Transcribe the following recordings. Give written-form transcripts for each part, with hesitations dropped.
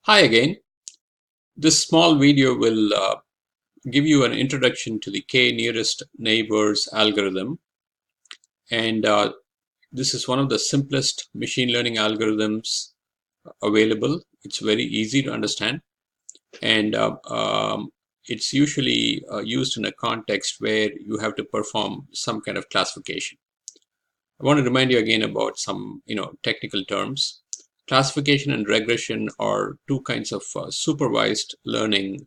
Hi again. This small video will give you an introduction to the k-nearest neighbors algorithm. And this is one of the simplest machine learning algorithms available. It's very easy to understand. And it's usually used in a context where you have to perform some kind of classification. I want to remind you again about some technical terms. Classification and regression are two kinds of supervised learning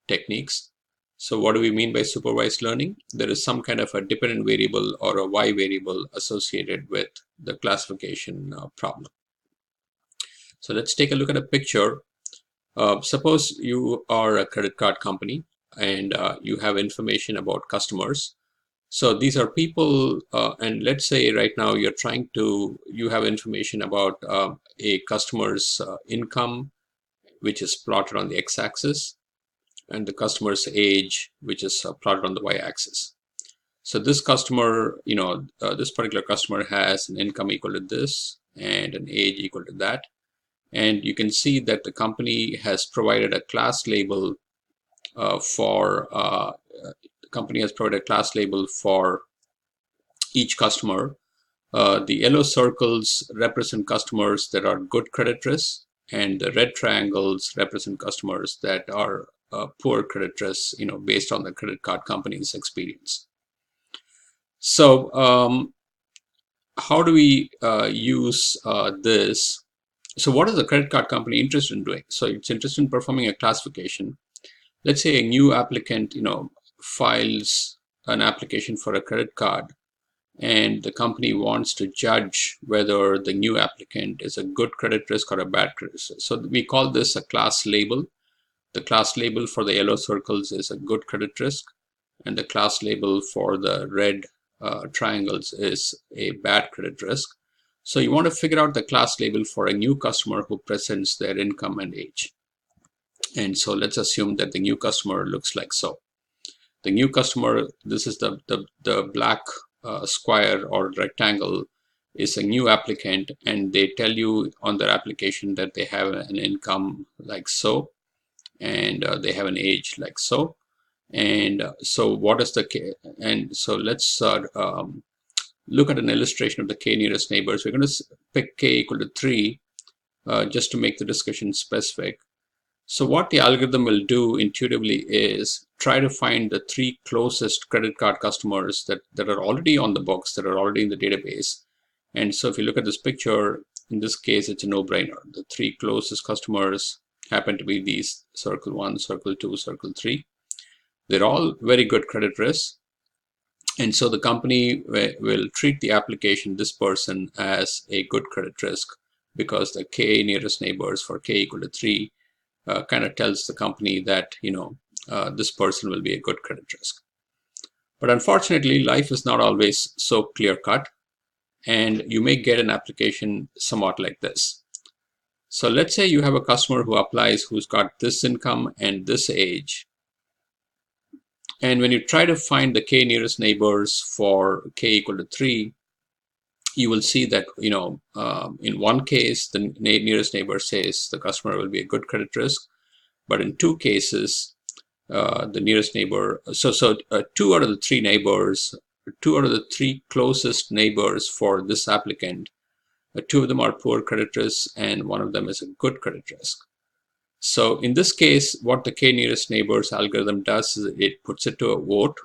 techniques. So what do we mean by supervised learning? There is some kind of a dependent variable or a y variable associated with the classification problem. So let's take a look at a picture. Suppose you are a credit card company and you have information about customers. So these are people, and let's say right now you have information about a customer's income, which is plotted on the x-axis, and the customer's age, which is plotted on the y-axis. So this customer, this particular customer has an income equal to this and an age equal to that. And you can see that the company has provided a class label for each customer. The yellow circles represent customers that are good credit risk, and the red triangles represent customers that are poor credit risk, based on the credit card company's experience. So how do we use this? So what is the credit card company interested in doing? So it's interested in performing a classification. Let's say a new applicant, files an application for a credit card, and the company wants to judge whether the new applicant is a good credit risk or a bad credit risk. So we call this a class label. The class label for the yellow circles is a good credit risk, and the class label for the red triangles is a bad credit risk. So you want to figure out the class label for a new customer who presents their income and age. And so let's assume that the new customer looks like so. The new customer, this is the black square or rectangle, is a new applicant, and they tell you on their application that they have an income like so, and they have an age like so. And so what is the k? And so let's look at an illustration of the k nearest neighbors. We're going to pick k equal to 3 just to make the discussion specific. So what the algorithm will do intuitively is try to find the 3 closest credit card customers that are already on the books, that are already in the database. And so if you look at this picture, in this case, it's a no-brainer. The 3 closest customers happen to be these: circle 1, circle 2, circle 3. They're all very good credit risks. And so the company will treat the application, this person, as a good credit risk, because the k nearest neighbors for k equal to 3 kind of tells the company that this person will be a good credit risk. But unfortunately, life is not always so clear-cut, and you may get an application somewhat like this. So let's say you have a customer who applies who's got this income and this age. And when you try to find the k nearest neighbors for k equal to 3, you will see that in one case the nearest neighbor says the customer will be a good credit risk, but in 2 cases the nearest neighbor, two out of the 3 neighbors, 2 out of the 3 closest neighbors for this applicant, 2 of them are poor credit risk and 1 of them is a good credit risk. So in this case, what the k nearest neighbors algorithm does is it puts it to a vote.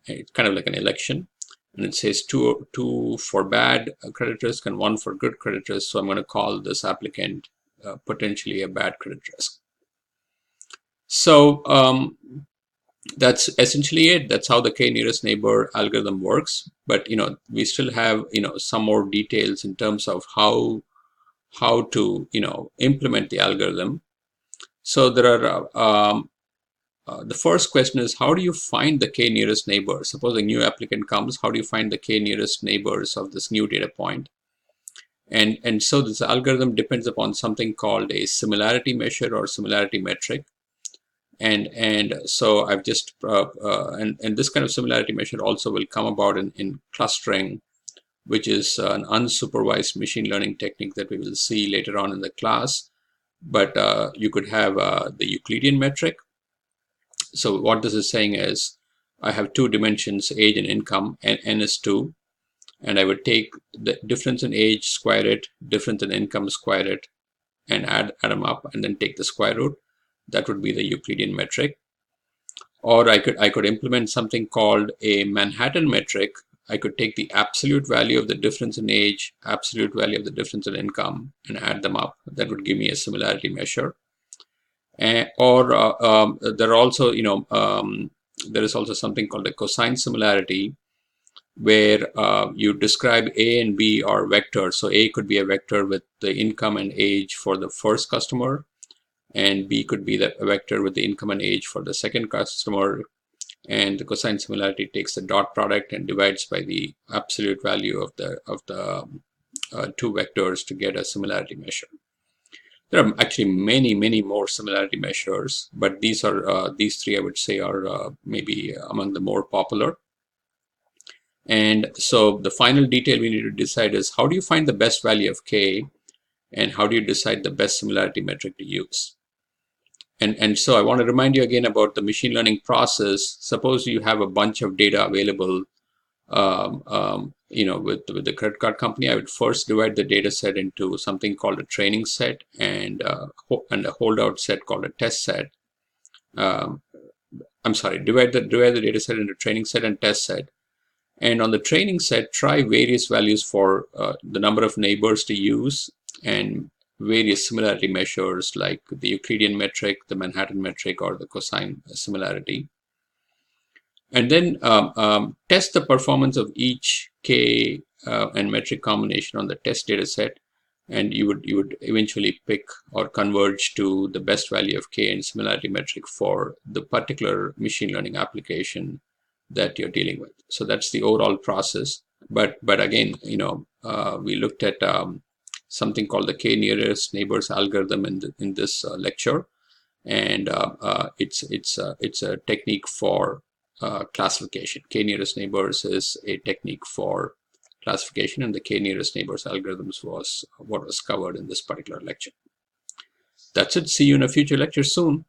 It's kind of like an election, and it says 2 for bad credit risk and 1 for good credit risk. So I'm going to call this applicant potentially a bad credit risk. So that's essentially it. That's how the k nearest neighbor algorithm works. But we still have some more details in terms of how to implement the algorithm. So there are the first question is, how do you find the k nearest neighbor? Suppose a new applicant comes, how do you find the k nearest neighbors of this new data point? And so this algorithm depends upon something called a similarity measure or similarity metric. And so I've just and this kind of similarity measure also will come about in clustering, which is an unsupervised machine learning technique that we will see later on in the class. but you could have the Euclidean metric. So what this is saying is, I have two dimensions, age and income, and n is 2. And I would take the difference in age, square it, difference in income, square it, and add them up, and then take the square root. That would be the Euclidean metric. Or I could implement something called a Manhattan metric. I could take the absolute value of the difference in age, absolute value of the difference in income, and add them up. That would give me a similarity measure. There are also, there is also something called a cosine similarity, where you describe A and B are vectors. So A could be a vector with the income and age for the first customer, and B could be the vector with the income and age for the second customer. And the cosine similarity takes the dot product and divides by the absolute value of the two vectors to get a similarity measure. There are actually many more similarity measures, but these three I would say are maybe among the more popular. And so the final detail we need to decide is, how do you find the best value of K, and how do you decide the best similarity metric to use? And so I want to remind you again about the machine learning process. Suppose you have a bunch of data available, with the credit card company. I would first divide the data set into something called a training set and a holdout set called a test set. I'm sorry, divide the data set into training set and test set. And on the training set, try various values for the number of neighbors to use, and various similarity measures like the Euclidean metric, the Manhattan metric, or the cosine similarity. And then test the performance of each K and metric combination on the test data set, and you would eventually pick or converge to the best value of K and similarity metric for the particular machine learning application that you're dealing with. So that's the overall process. But again, we looked at something called the K nearest neighbors algorithm in this lecture, and it's a technique for classification. K nearest neighbors is a technique for classification, and the K nearest neighbors algorithms was what was covered in this particular lecture. That's it. See you in a future lecture soon.